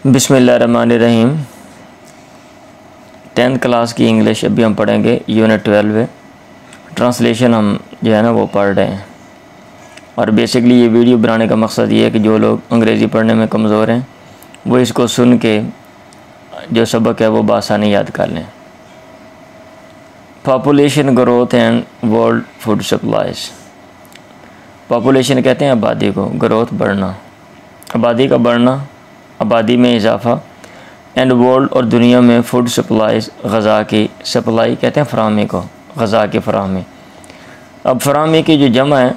बिस्मिल्लाहिर्रहमानिर्रहीम। 10th class की English अभी हम पढ़ेंगे यूनिट 12 ट्रांसलेशन हम जो है ना वो पढ़ रहे हैं। और बेसिकली ये वीडियो बनाने का मकसद ये है कि जो लोग अंग्रेज़ी पढ़ने में कमज़ोर हैं वो इसको सुन के जो सबक है वो बआसानी याद कर लें। Population growth and world food supplies. Population कहते हैं आबादी को, ग्रोथ बढ़ना, आबादी का बढ़ना, आबादी में इजाफ़ा, एंड वर्ल्ड और दुनिया में फूड सप्लाईज, ग़ज़ा की सप्लाई कहते हैं फ़राहमी को, ग़ज़ा की फ़राहमी। अब फ़राहमी की जो जमा है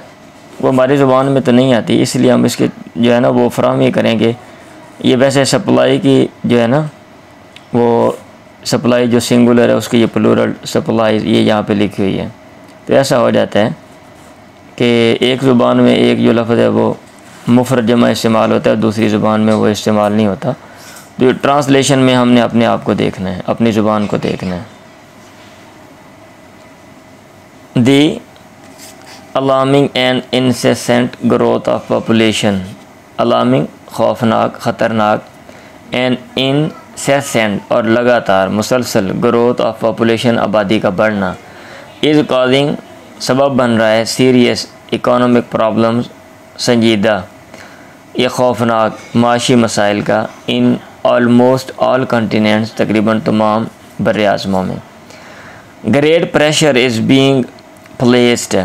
वो हमारी ज़ुबान में तो नहीं आती, इसलिए हम इसके जो है ना वो फ़राहमी करेंगे। ये वैसे सप्लाई की जो है ना वो सप्लाई जो सिंगुलर है उसकी ये प्लूरल सप्लाईज ये यहाँ पे लिखी हुई है। तो ऐसा हो जाता है कि एक ज़ुबान में एक जो लफ्ज़ है वो मुफ़रद जमा इस्तेमाल होता है, दूसरी ज़ुबान में वो इस्तेमाल नहीं होता। तो ट्रांसलेशन में हमने अपने आप को देखना है, अपनी ज़ुबान को देखना है। The alarming and incessant growth of population, alarming खौफनाक, ख़तरनाक, एंड इंसेसेंट और लगातार मुसलसल ग्रोथ ऑफ पॉपुलेशन आबादी का बढ़ना, इज़ कॉजिंग सबब बन रहा है सीरियस इकोनॉमिक प्रॉब्लम्स, संजीदा ये खौफनाक माशी मसाइल का, इन ऑलमोस्ट ऑल कंटिनेंट्स तकरीबन तमाम बर्र-ए-आज़मों में। Great pressure is being placed,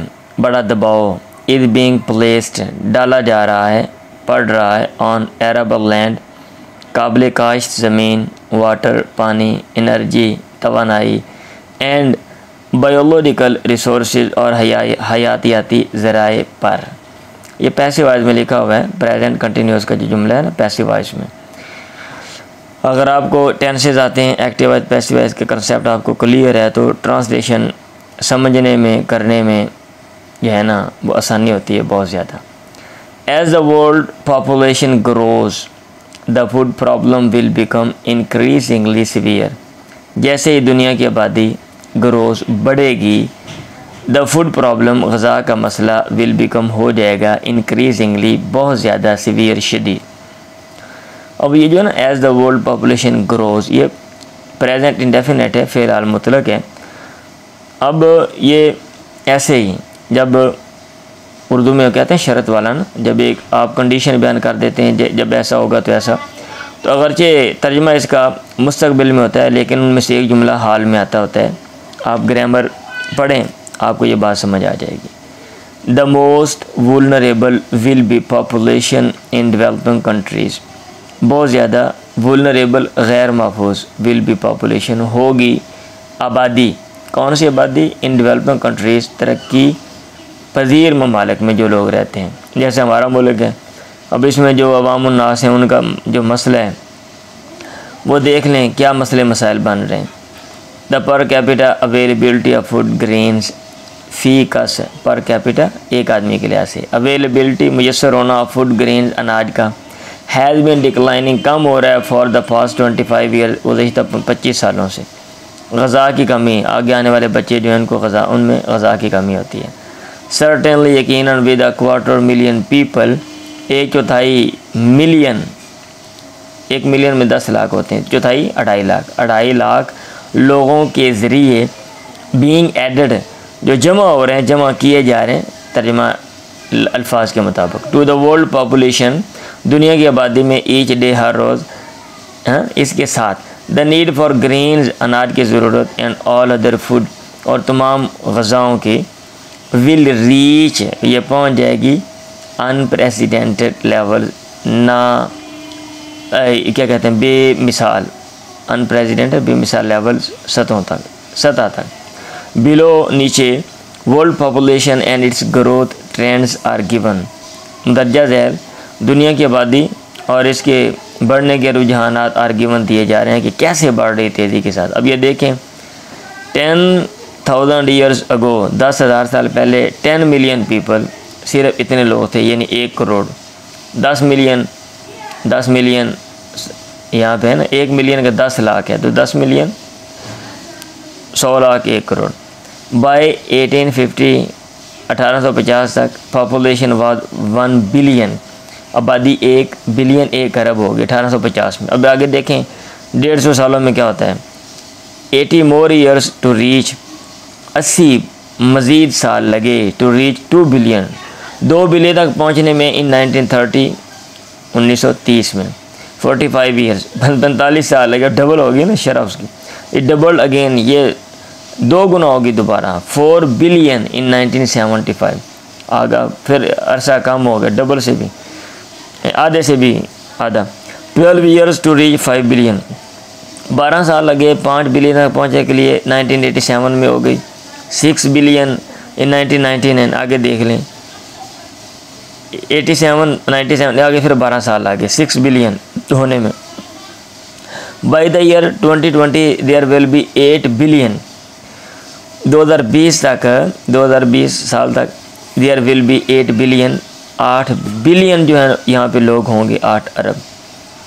बड़ा दबाव, इज़ बीइंग प्लेस्ड डाला जा रहा है, पड़ रहा है, ऑन एरेबल लैंड काबिल काश्त ज़मीन, वाटर पानी, एनर्जी तवानाई, एंड बायोलॉजिकल रिसोर्सेज और हयातियाती ज़राए पर। ये पैसिव वॉइस में लिखा हुआ है, प्रेजेंट कंटिन्यूस का जो जुमला है ना पैसिव वॉइस में। अगर आपको टेंसेस आते हैं, एक्टिव वॉइस पैसिव वॉइस के कंसेप्ट आपको क्लियर है तो ट्रांसलेशन समझने में करने में जो है ना वो आसानी होती है बहुत ज़्यादा। As the world population grows the food problem will become increasingly severe, जैसे ही दुनिया की आबादी ग्रोज बढ़ेगी, द फूड प्रॉब्लम ग़ज़ा का मसला विल बिकम हो जाएगा इंक्रीजिंगली बहुत ज़्यादा सीवियर शदीद। अब ये जो है ना as the world population grows ये प्रेजेंट इंडेफिनेट है, फ़िलहाल मुतलक है। अब ये ऐसे ही जब उर्दू में कहते हैं शर्त वाला ना, जब एक आप कंडीशन बयान कर देते हैं जब ऐसा होगा तो ऐसा, तो अगरचे तर्जुमा इसका मुस्तक़बिल में होता है लेकिन उनमें से एक जुमला हाल में आता होता है। आप ग्रामर पढ़ें आपको ये बात समझ आ जाएगी। The most vulnerable will be population in developing countries, बहुत ज़्यादा वुलनरेबल गैर महफूज विल बी पॉपुलेशन होगी आबादी, कौन सी आबादी? इन डेवलपिंग कंट्रीज़ तरक्की पजीर ममालिक में जो लोग रहते हैं, जैसे हमारा मुल्क है। अब इसमें जो अवामुन नास हैं उनका जो मसला है वो देख लें क्या मसले मसाइल बन रहे हैं। The per capita availability of food grains फ़ी कस, पर कैपिटा एक आदमी के लिहाज से अवेलेबिलिटी मुयसर होना ऑफ फूड ग्रेन्स अनाज का, हैज़ बीन डिक्लाइनिंग कम हो रहा है फॉर द पास्ट 25 ईयर, गुज़श्ता 25 सालों से। ग़ज़ा की कमी, आगे आने वाले बच्चे जो हैं उनको ग़ज़ा उनमें ग़ज़ा की कमी होती है। सर्टेनली यकीनन with a quarter million people, 1/4 million, 1 million में 10 लाख होते हैं, चौथाई 2.5 लाख लोगों के ज़रिए बीइंग एडेड जो जमा हो रहे हैं, जमा किए जा रहे हैं तर्जुमा अल्फाज के मुताबिक, टू द वर्ल्ड पॉपुलेशन दुनिया की आबादी में ईच डे हर रोज़, इसके साथ द नीड फॉर ग्रेन्स अनाज की ज़रूरत, एंड ऑल अदर फूड और तमाम ग़ज़ाओं की, विल रीच ये पहुँच जाएगी अनप्रेसिडेंटेड लेवल, ना क्या कहते हैं बेमिसाल, अनप्रेसिडेंटेड बेमिसाल लेवल सतह तक, बिलो नीचे, world population and its growth trends are given, दर्जा झैल दुनिया की आबादी और इसके बढ़ने के रुझानात आर गिवन दिए जा रहे हैं कि कैसे बढ़ रही तेज़ी के साथ। अब ये देखें 10,000 ईयर्स अगो, 10,000 साल पहले 10 मिलियन पीपल, सिर्फ इतने लोग थे, यानी 1 करोड़। 10 मिलियन यहाँ पे है ना, 1 मिलियन का 10 लाख है तो 10 मिलियन 100 लाख 1 करोड़। बाय 1850 1850 तक पॉपुलेशन वाज 1 बिलियन, आबादी 1 बिलियन 1 अरब होगी 1850 में। अब आगे देखें 150 सालों में क्या होता है। 80 मोर ईयर्स टू रीच, 80 मज़ीद साल लगे टू रीच 2 बिलियन, 2 बिलियन तक पहुंचने में इन 1930 1930 में। 45 ईयर्स 45 साल लगे, डबल होगी ना शरह उसकी, इट डबल अगेन, ये 2 गुना होगी दोबारा। 4 बिलियन इन 1975 आगा, फिर अरसा कम हो गया, डबल से भी आधे से भी आधा। 12 ईयर्स टू रीच 5 बिलियन, 12 साल लगे 5 बिलियन तक पहुँचने के लिए, 1987 में हो गई। 6 बिलियन इन 1999, आगे देख लें 87 97 आगे फिर 12 साल आगे 6 बिलियन होने में। By the year 2020 there will be 8 billion, 2020 साल तक there will be 8 billion, 8 billion जो है यहाँ पे लोग होंगे, 8 अरब।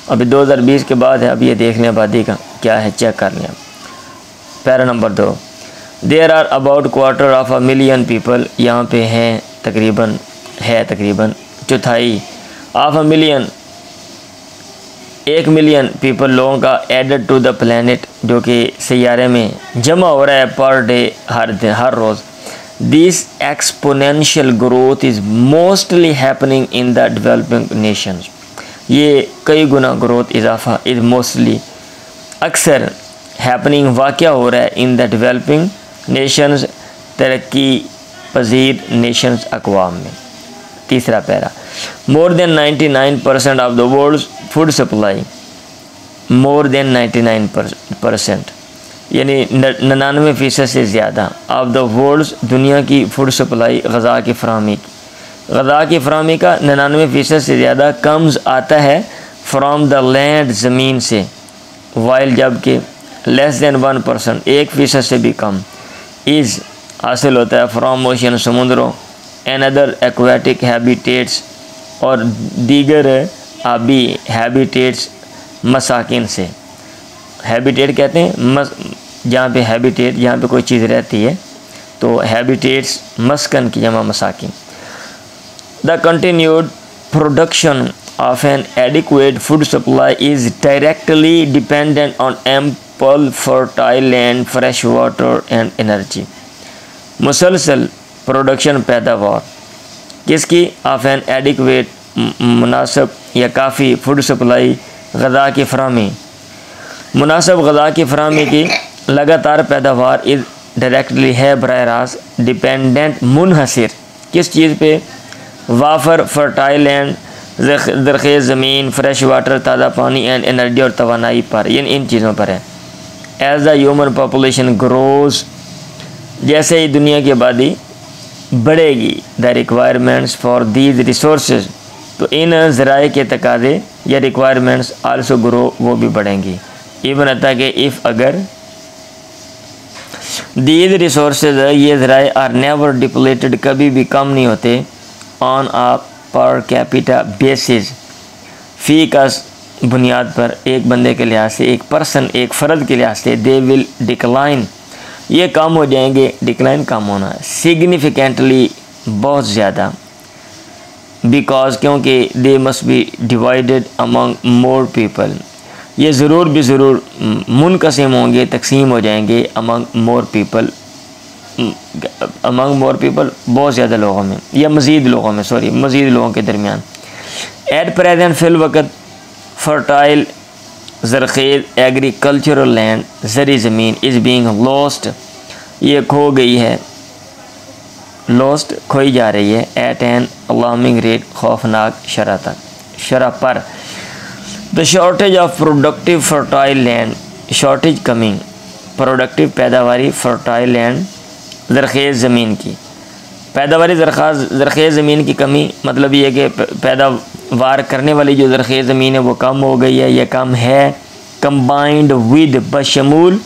अभी 2020 के बाद है, अब ये देख लें आबादी का क्या है, चेक कर लें। Para number 2, there are about quarter of a million people, यहाँ पे हैं तकरीबन चौथाई of a million, 1 million people लोगों का एडेड टू द प्लैनेट, जो कि सैयारे में जमा हो रहा है पर डे, हर रोज़। This exponential growth is mostly happening in the developing nations, ये कई गुना ग्रोथ इजाफा इज़ मोस्टली अक्सर हैपनिंग वाक़या हो रहा है इन द डेवलपिंग नेशंस, तरक्की पजीर नेशंस अक़वाम में। तीसरा पैरा, more than 99% of the world's food supply, more than 99% यानी 99% से ज़्यादा ऑफ द वर्ल्ड्स, दुनिया की फूड सप्लाई, गज़ा की फ़राहमी का 99% से ज़्यादा कम्स आता है फ्राम द लैंड, ज़मीन से, वाइल जबकि लेस दैन 1% 1% से भी कम इज़ हासिल होता है फ्राम ओशन, समुद्रों, एंड अदर एक्वाटिक हैबिटेट्स, और दीगर आबी हैबिटेट्स, मसाकिन से। हैबिटेट कहते हैं जहाँ पे हैबिटेट, जहाँ पे कोई चीज़ रहती है, तो हैबिटेट्स मस्कन की जमा मसाकिन। The continued production of an adequate food supply is directly dependent on ample fertile land, fresh water and energy। मुसलसल प्रोडक्शन पैदावार किसकी, ऑफ एन एडिक्वेट मुनासिब या काफ़ी फूड सप्लाई, गज़ा की फ़राहमी, मुनासिब गज़ा की फ़राहमी की लगातार पैदावार इज़ डायरेक्टली है बराह रास्त डिपेंडेंट, मुनहसर किस चीज़ पे, वाफर फर्टाइल लैंड, ज़रख़ेज़ ज़मीन, फ्रेश वाटर ताज़ा पानी, एंड एनर्जी और तवानाई पर, इन चीज़ों पर है। As the human population grows, जैसे ही दुनिया की आबादी बढ़ेगी, the requirements for these resources, तो इन ज़राए के तकाज़े या रिक्वायरमेंट्स आल्सो ग्रो, वो भी बढ़ेंगी। इवन अता कि इफ़ अगर दीज रिसोर्सेज, ये ज़राए आर नेवर डिप्लेटेड, कभी भी कम नहीं होते, on uh per capita basis, फ़ी का बुनियाद पर, एक बंदे के लिहाज से, एक पर्सन, एक फ़र्द के लिहाज से, दे विल डिक्लाइन, ये कम हो जाएंगे, डिक्लाइन कम होना, सिग्निफिकेंटली बहुत ज़्यादा, बिकॉज क्योंकि they must be divided among more people, ये ज़रूर मुनक़सिम होंगे, तकसीम हो जाएंगे, अमंग मोर पीपल, बहुत ज़्यादा लोगों में, या मज़ीद लोगों के दरमियान। एट प्रेजेंट फिल वक़्त फर्टाइल ज़रख़ेज़ एग्रीकल्चरल लैंड, ज़री ज़मीन, इज़ बीइंग लॉस्ट, ये खो गई है, खोई जा रही है, एट एन अलार्मिंग रेट, खौफनाक शरह पर। The shortage of productive fertile land, shortage कमी, प्रोडक्टिव पैदावारी फर्टाइल लैंड, ज़रख़ेज़ ज़मीन की पैदावारी, ज़रख़ेज़ ज़मीन की कमी, मतलब ये कि पैदावार करने वाली जो ज़रख़ेज़ ज़मीन है वो कम हो गई है या कम है, कंबाइंड विद, बशमूल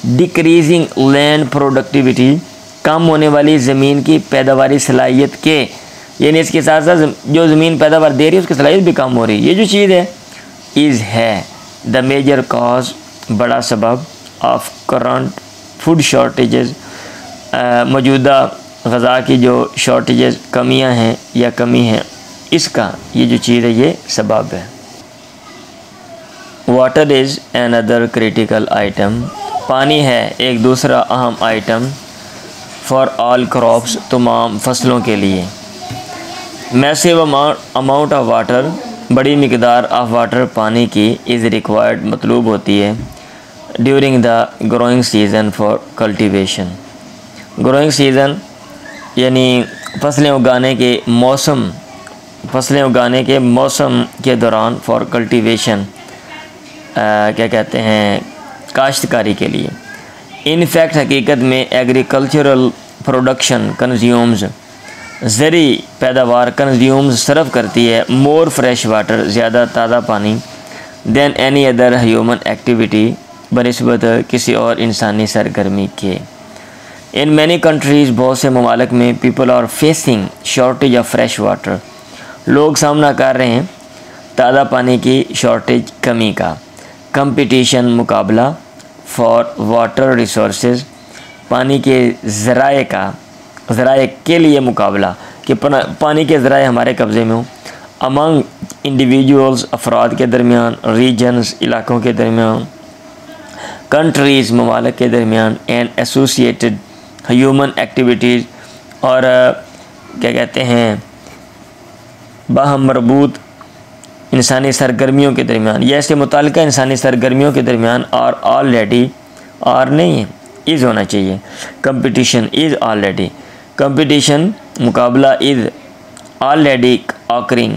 डिक्रीजिंग लैंड प्रोडक्टिविटी, कम होने वाली ज़मीन की पैदावारी सलाहियत के, यानी इसके साथ साथ जो ज़मीन पैदावार दे रही है उसकी सलाहियत भी कम हो रही है। ये जो चीज़ है द मेजर कॉज, बड़ा सबब, ऑफ करंट फूड शॉर्टेजेस, मौजूदा गज़ा की जो शॉर्टेजेस, कमियां हैं या कमी है, इसका ये जो चीज़ है ये सबब है। Water is another critical item, पानी है एक दूसरा अहम आइटम फॉर ऑल क्रॉप्स, तमाम फसलों के लिए। मैसिव अमाउंट ऑफ वाटर, बड़ी मिकदार ऑफ वाटर पानी की इज़ रिक्वायर्ड, मतलूब होती है during the growing season for cultivation. Growing season यानी फसलें उगाने के मौसम, फसलें उगाने के मौसम के दौरान फॉर कल्टीवेशन क्या कहते हैं, काश्तकारी के लिए। इन फैक्ट हकीकत में एग्रीकल्चरल प्रोडक्शन कंज्यूम्स, ज़री पैदावार कंज्यूम्स सर्व करती है मोर फ्रेश वाटर, ज़्यादा ताज़ा पानी than any other human activity, बनिस्बत किसी और इंसानी सरगर्मी के। इन मैनी कंट्रीज़, बहुत से ममालिक में people are facing shortage of fresh water, लोग सामना कर रहे हैं ताज़ा पानी की शॉर्टेज, कमी का। कंपटीशन मुकाबला फॉर वाटर रिसोर्सेज, पानी के ज़राए का, ज़राए के लिए मुकाबला कि पानी के ज़राए हमारे कब्ज़े में हो। अमंग इंडिविजुअल्स, अफराद के दरमियान, रीजन्स, इलाक़ों के दरमियान, कंट्रीज़, ममालिक के दरमियान, एंड एसोसिएटेड ह्यूमन एक्टिविटीज़, और क्या कहते हैं बाहम मरबूत इंसानी सरगर्मियों के दरमियान, या इससे मुताल्लिक़ इंसानी सरगर्मियों के दरमियान, और ऑलरेडी, और नहीं है, इज़ होना चाहिए, कंपटीशन इज़ ऑलरेडी, कंपटीशन मुकाबला इज़ ऑलरेडी ऑकरिंग,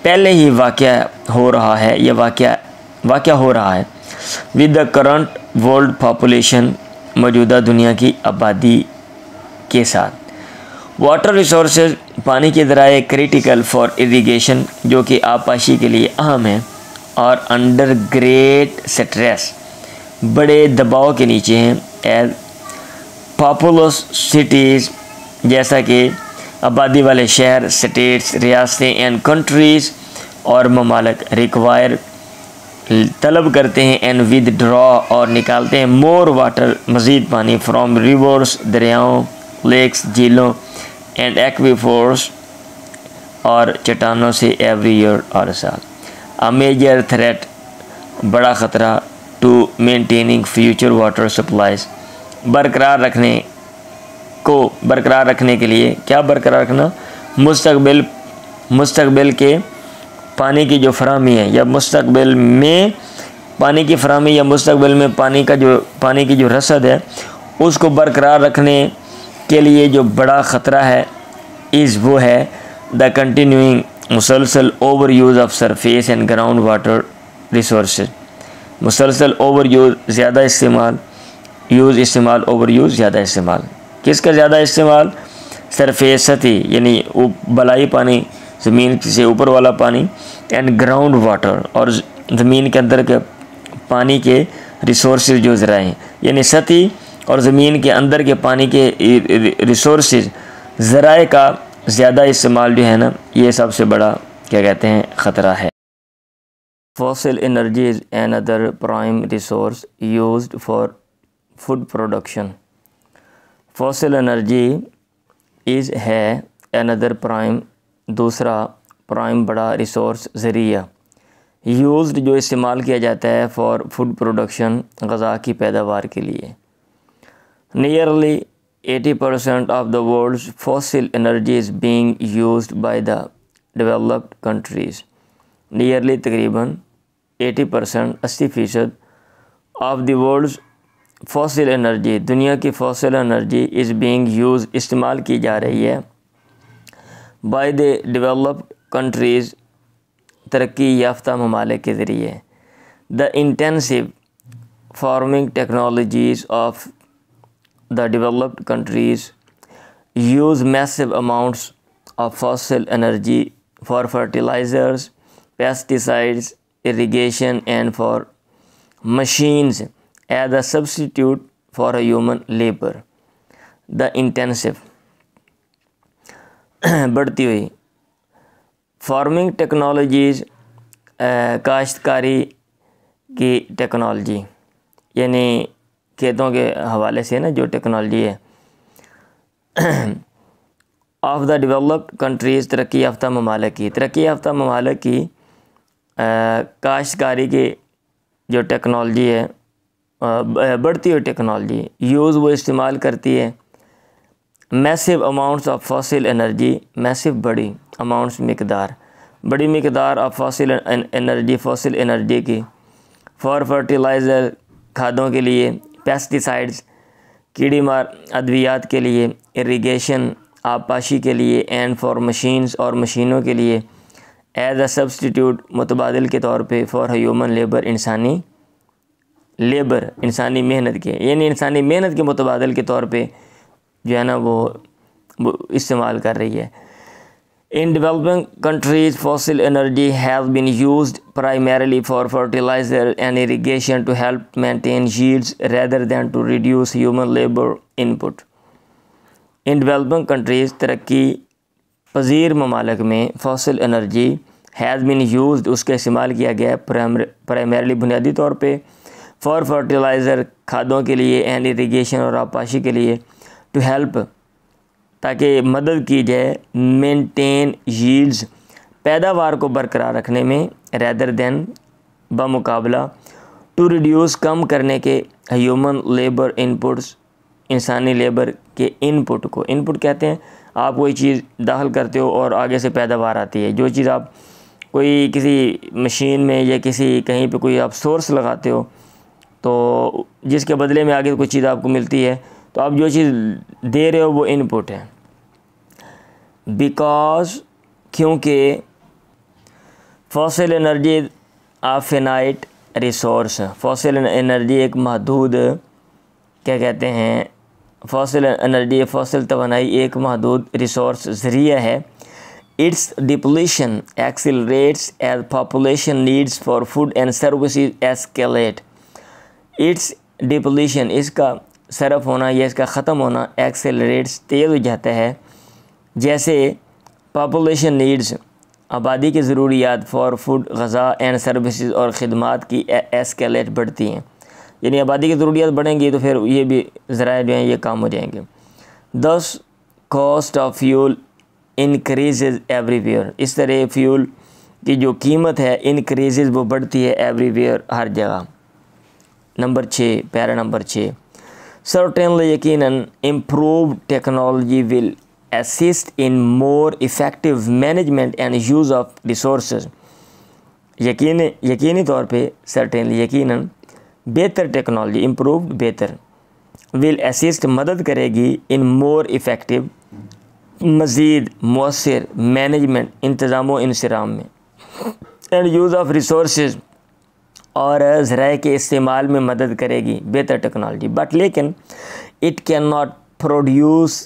पहले ही वाक़या हो रहा है, या वाक़या हो रहा है with the current world population, मौजूदा दुनिया की आबादी के साथ। वाटर रिसोर्सेज, पानी के ज़राए क्रिटिकल फॉर इरिगेशन, जो कि आबपाशी के लिए अहम है, और अंडर ग्रेट स्ट्रेस, बड़े दबाव के नीचे हैं, एज पॉपुलस सिटीज़, जैसा कि आबादी वाले शहर, स्टेट्स, रियासतें, एंड कंट्रीज़, और ममालिक रिक्वायर, तलब करते हैं, एंड विदड्रॉ, और निकालते हैं मोर वाटर, मज़ीद पानी, फ्रॉम रिवर्स, दरियाओं, लेक्स, झीलों, एंड एक्वीफोर्स, और चट्टानों से, एवरी ईयर, और साल। अ मेजर थ्रेट, बड़ा ख़तरा, to maintaining future water supplies, बरकरार रखने के लिए, क्या बरकरार रखना, मुस्तकबिल के पानी की जो फराहमी है, या मुस्तकबिल में पानी की फराहमी, या मुस्तकबिल में पानी की जो रसद है उसको बरकरार रखने के लिए जो बड़ा ख़तरा है, इज़ वो है द कंटिन्यूइंग मुसलसल over use of surface and ground water resources, मुसलसल ओवर यूज़, ज़्यादा इस्तेमाल, इस्तेमाल, ओवर यूज़, ज़्यादा इस्तेमाल, किसका ज़्यादा इस्तेमाल, सरफेस, सतही यानी बलाई पानी, ज़मीन से ऊपर वाला पानी, एंड ग्राउंड वाटर, और ज़मीन के अंदर के पानी के रिसोर्सेज जो ज़राए हैं, यानी सतही और ज़मीन के अंदर के पानी के रिसोर्सेज, ज़राए का ज़्यादा इस्तेमाल जो है ना, ये सबसे बड़ा क्या कहते हैं ख़तरा है। Fossil energy is another prime resource used for food production. Fossil energy is है अनदर प्राइम, दूसरा प्राइम बड़ा रिसोर्स, ज़रिया, यूज्ड जो इस्तेमाल किया जाता है फॉर फूड प्रोडक्शन, ग़ज़ा की पैदावार के लिए। Nearly 80% of the world's fossil energy is being used by the developed countries. Nearly तकरीबन 80%, 80% of the world's fossil energy, दुनिया की fossil energy is being used, इस्तेमाल की जा रही है by the developed countries, तरक्की याफ्ता ममालिक के ज़रिए। The intensive farming technologies of the developed countries use massive amounts of fossil energy for fertilizers, pesticides, irrigation, and for machines as a substitute for a human labor. The intensive बढ़ती हुई farming technologies, काश्तकारी की technology, यानी खेतों के हवाले से ना जो टेक्नोलॉजी है ऑफ द डेवलप्ड कंट्रीज़, तरक्की याफ्ता ममालिक की, तरक्की याफ्ता ममालिक की काश्तकारी की जो टेक्नोलॉजी है, बढ़ती हुई टेक्नोलॉजी यूज़ वो इस्तेमाल करती है massive amounts of fossil energy, massive बड़ी अमाउंट्स मकदार, बड़ी मकदार of fossil energy, fossil energy की, फॉर फर्टिलाइज़र खादों के लिए, पेस्टिसाइड्स कीड़ी मार अद्वियात के लिए, इरिगेशन आबपाशी के लिए, एंड फॉर मशीन्स और मशीनों के लिए, एज अ सब्सटीट्यूट मुतबादिल के तौर पे, फॉर ह्यूमन लेबर इंसानी लेबर, इंसानी मेहनत के, यानी इंसानी मेहनत के मुतबादिल के तौर पे जो है ना वो इस्तेमाल कर रही है। In developing countries fossil energy have been used primarily for fertiliser and irrigation to help maintain yields rather than to reduce human labour input. In developing countries, तरक्की पजीर ममालिक में, fossil energy has been used, उसका इस्तेमाल किया गया primarily बुनियादी तौर पे, फॉर फर्टिलाइज़र खादों के लिए, एंड इरिगेशन और आबपाशी के लिए, टू हेल्प ताकि मदद की जाए, मेंटेन यील्ड्स पैदावार को बरकरार रखने में, रेदर दैन बमुकाबला, टू रिड्यूस कम करने के, ह्यूमन लेबर इनपुट्स इंसानी लेबर के इनपुट को, इनपुट कहते हैं आप कोई चीज़ दाखिल करते हो और आगे से पैदावार आती है। जो चीज़ आप कोई किसी मशीन में या किसी कहीं पे कोई आप सोर्स लगाते हो तो जिसके बदले में आगे कोई चीज़ आपको मिलती है, तो आप जो चीज़ दे रहे हो वो इनपुट है। बिकॉज क्योंकि फॉसिल एनर्जी आ फिनाइट रिसोर्स, फॉसिल एनर्जी एक महदूद क्या कहते हैं, फॉसिल एनर्जी फॉसिल तवानाई एक महदूद रिसोर्स ज़रिया है। Its depletion accelerates as population needs for food and services escalate. Its depletion, इसका सरफ होना या इसका ख़त्म होना, एक्सेलरेट्स तेज़ हो जाता है जैसे पॉपुलेशन नीड्स आबादी की ज़रूरियात, फॉर फूड गज़ा एंड सर्विसेज और ख़िदमात की एस्केलेट बढ़ती हैं। यानी आबादी की ज़रूरियात बढ़ेंगी तो फिर ये भी ज़राए जो हैं ये काम हो जाएंगे। 10 cost of fuel increase everywhere, इस तरह फ्यूल की जो कीमत है इंक्रीज़ वो बढ़ती है एवरीवेयर, हर जगह। नंबर 6, पैरा नंबर 6, सर्टेनली यकीनन improved technology will assist in more effective management and use of resources। यकीनी तौर पे certainly यकीनन बेहतर टेक्नोलॉजी, इम्प्रूव्ड बेहतर, will assist मदद करेगी, in more effective मज़ीद मौसर मैनेजमेंट इंतज़ाम इंसराम में, and use of resources और ज़राए के इस्तेमाल में मदद करेगी बेहतर टेक्नोलॉजी। बट लेकिन it cannot produce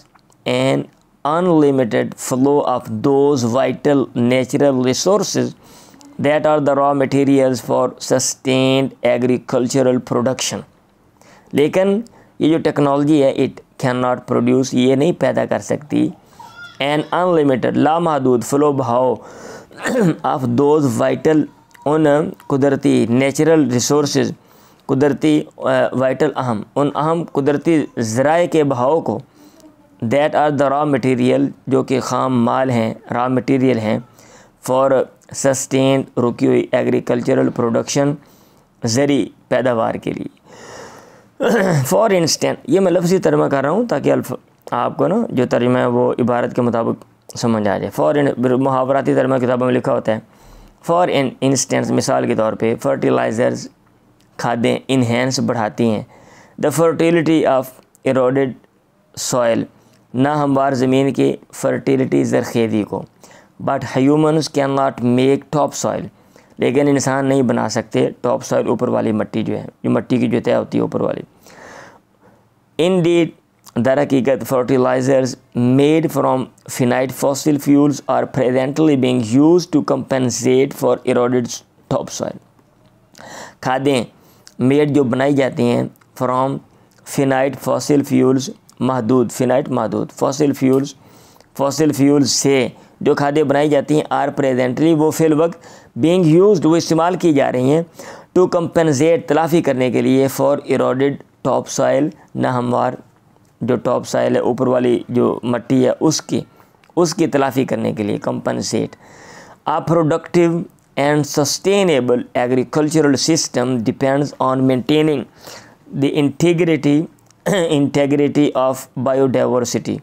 an unlimited flow of those vital natural resources that are the raw materials for sustained agricultural production। लेकिन ये जो टेक्नोलॉजी है इट कैन नॉट प्रोड्यूस, ये नहीं पैदा कर सकती एन अनलिमिटेड लामहदूद फ्लो बहाव ऑफ दोज वाइटल, उन कुदरती नेचुरल रिसोर्सेज, कुदरती वाइटल अहम, उन अहम कुदरती ज़राए के बहाव को, that are the raw material, जो कि ख़ाम माल हैं, रॉ मटीरियल हैं, फॉर सस्टेन रुकी हुई एग्रीकल्चरल प्रोडक्शन, ज़री पैदावार के लिए। फॉर इंस्टेंट, ये मैं लफ्ज़ी तर्जमा कर रहा हूँ ताकि आपको ना जो तर्जमा है वो इबारत के मुताबिक समझ आ जाए। फॉर मुहावराती तर्जमा किताबों में लिखा होता है, फॉर इंस्टेंस मिसाल के तौर पे, फर्टिलाइज़र्स खादें इन्हेंस बढ़ाती हैं the fertility of eroded soil, ना हमवार ज़मीन की फर्टिलिटी ज़रखेज़ी को, but humans can not make top soil, लेकिन इंसान नहीं बना सकते टॉप सॉइल, ऊपर वाली मिट्टी जो है, जो मिट्टी की जो तय होती है ऊपर वाली। इंडीड दर हकीकत fertilisers made from finite fossil fuels are presently being used to compensate for eroded top soil. खादें मेड जो बनाई जाती हैं फ्राम फिनाइट फॉसिल फ्यूल्स, महदूद, फिनाइट महदूद, फॉसिल फ्यूल्स से जो खादें बनाई जाती हैं, आर प्रेजेंटली वो फिल वक्त बीइंग यूज्ड वो इस्तेमाल की जा रही हैं, टू कंपनसेट तलाफ़ी करने के लिए, फॉर इरोडेड टॉप सॉइल, ना हमवार जो टॉप सॉइल है ऊपर वाली जो मिट्टी है उसकी तलाफ़ी करने के लिए, compensate. A productive and sustainable agricultural system depends on maintaining the integrity of biodiversity।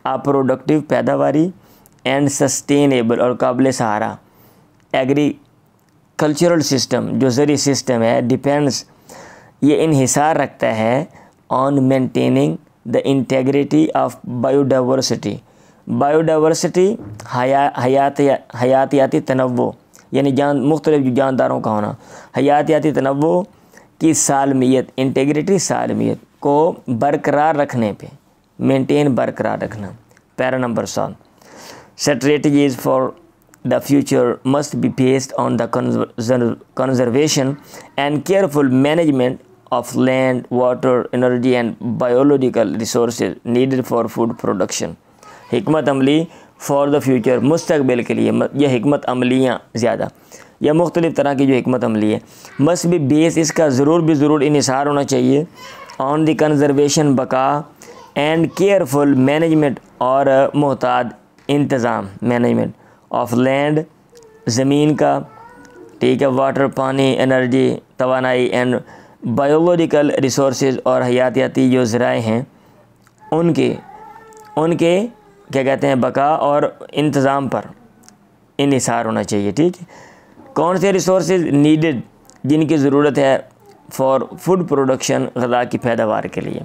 Productive पैदावारी एंड सस्टेनेबल और काबिल सहारा एग्रीकल्चरल सिस्टम जो ज़री सिस्टम है, डिपेंड्स ये इन्हिसार रखता है on maintaining the integrity of biodiversity. Biodiversity हयातियाती तनव्वो यानी मुख्तलिफ जानदारों का होना, हयातियाती तनव्वो की सालमियत, इंटेग्रिटी सालमियत को बरकरार रखने पे, मेंटेन बरकरार रखना। Para number 7, strategies for the future must be based on the conservation and careful management of land, water, energy and biological resources needed for food production. हिकमत अमली फ़ॉर द फ्यूचर, मुस्तकबिल के लिए, यह हिकमत अमलियाँ ज़्यादा या मुख्तलिफ़ तरह की जो हिकमत अमली है, मस्ट बी बेस, इसका ज़रूर इन्हिसार होना चाहिए ऑन द कंजर्वेशन, बका, एंड केयरफुल मैनेजमेंट और मोहताद इंतज़ाम, मैनेजमेंट ऑफ लैंड, ज़मीन का, ठीक है, वाटर पानी, एनर्जी तवानाई, एंड बायोलॉजिकल रिसोर्सेज और हयातियाती जो ज़राए हैं उनके क्या कहते हैं, बका और इंतज़ाम पर इन्हिसार होना चाहिए। ठीक है, कौन से रिसोर्सेज नीडेड, जिनकी ज़रूरत है फॉर फूड प्रोडक्शन, ग़ज़ा की पैदावार के लिए।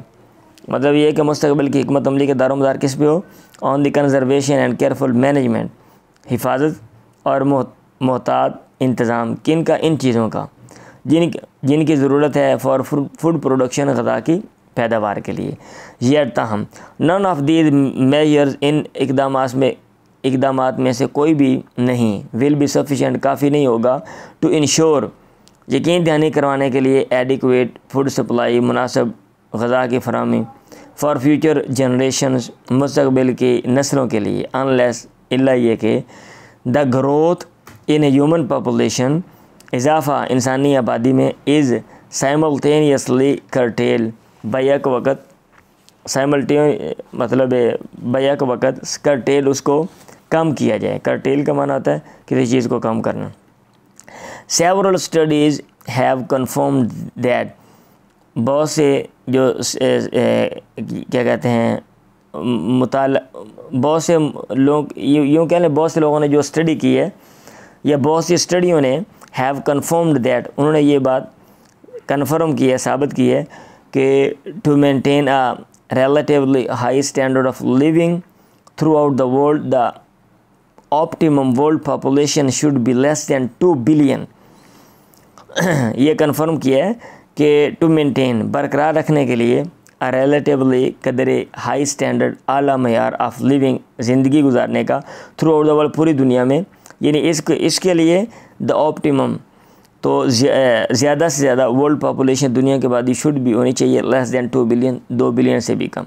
मतलब ये है कि मुस्तक़बिल की हिकमत अमली के दारोमदार किस पे हो, on the conservation and careful management, हिफाजत और मोहताद इंतज़ाम, किन का, इन चीज़ों का जिनकी ज़रूरत है फॉर फूड प्रोडक्शन, ग़ज़ा की पैदावार के लिए। ये ताहम नन ऑफ दीज मेजर्स, इन इकदामात में से कोई भी नहीं, विल बी सफिशेंट, काफ़ी नहीं होगा, टू इंश्योर, यकीन दहानी करवाने के लिए, एडिक्वेट फूड सप्लाई, मुनासिब ग़ज़ा की फराहमी, फॉर फ्यूचर जनरेशंस, मुस्तक़बिल की नस्लों के लिए, अनलेस इल्ला ये कि the growth in human population, इजाफ़ा इंसानी आबादी में, इज़ साइमल्टेनियसली करटेल, बैक वक़्त, मतलब बैक वक़्त, करटेल उसको कम किया जाए। करटेल का माना होता है किसी चीज़ को कम करना। Several studies have confirmed that, बहुत से जो क्या कहते हैं बहुत से लोग, यूँ कह लें, बहुत से लोगों ने जो स्टडी की है या बहुत सी स्टडियों ने हैव कन्फर्म्ड दैट, उन्होंने ये बात कन्फर्म की है, साबित की है कि to maintain a relatively high standard of living throughout the world, the optimum world population should be less than 2 billion। ये कंफर्म किया है कि टू मेंटेन, बरकरार रखने के लिए, अ रिलेटिवली कदरे हाई स्टैंडर्ड, आला मयार ऑफ लिविंग, ज़िंदगी गुजारने का, थ्रू आउट द वर्ल्ड, पूरी दुनिया में, यानी इसके लिए द ऑप्टिमम, तो ज़्यादा से ज़्यादा वर्ल्ड पॉपुलेशन, दुनिया की आबादी शुड भी होनी चाहिए लेस दैन 2 बिलियन, 2 बिलियन से भी कम।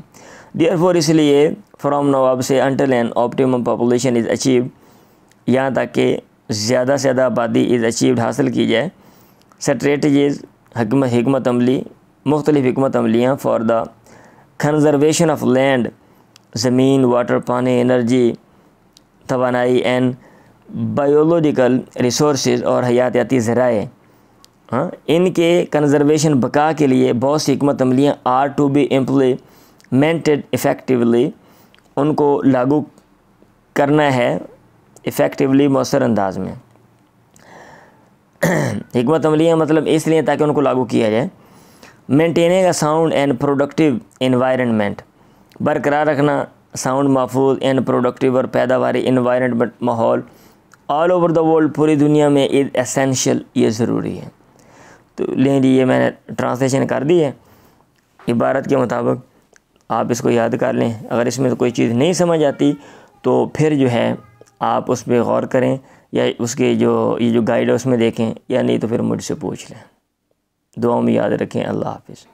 देयरफॉर, इसलिए फ्रॉम नाउ, अब से, until and optimum population is achieve, यहाँ तक कि ज़्यादा से ज़्यादा आबादी इज़ अचीव्ड, हासिल की जाए। स्ट्रेटजीज़, हिकमत अमली, मुख्तलिफ़ हिकमत अमलियाँ for the conservation of land, ज़मीन, वाटर पानी, एनर्जी तवानाई, एंड बायोलॉजिकल रिसोर्सेज और हयातियाती ज़राए, हाँ, इनके कंजर्वेशन, बका के लिए बहुत सी हिकमत अमलियाँ are to be implemented effectively, उनको लागू करना है इफ़ेक्टिवली, मौसर अंदाज में। हिकमत अमलियाँ मतलब इसलिए ताकि उनको लागू किया जाए। Maintaining a sound and productive environment, बरकरार रखना साउंड, महफूज एंड प्रोडक्टिव और पैदावारी एनवायरनमेंट, माहौल, ऑल ओवर द वर्ल्ड, पूरी दुनिया में, इज़ एसेंशियल, ये ज़रूरी है। तो लें जी, ये मैंने ट्रांसलेशन कर दी है इबारत के मुताबिक, आप इसको याद कर लें। अगर इसमें कोई चीज़ नहीं समझ आती तो फिर जो है आप उस पर गौर करें, या उसके ये जो गाइड है उसमें देखें, या नहीं तो फिर मुझसे पूछ लें। दुआ में याद रखें। अल्लाह हाफ़िज़।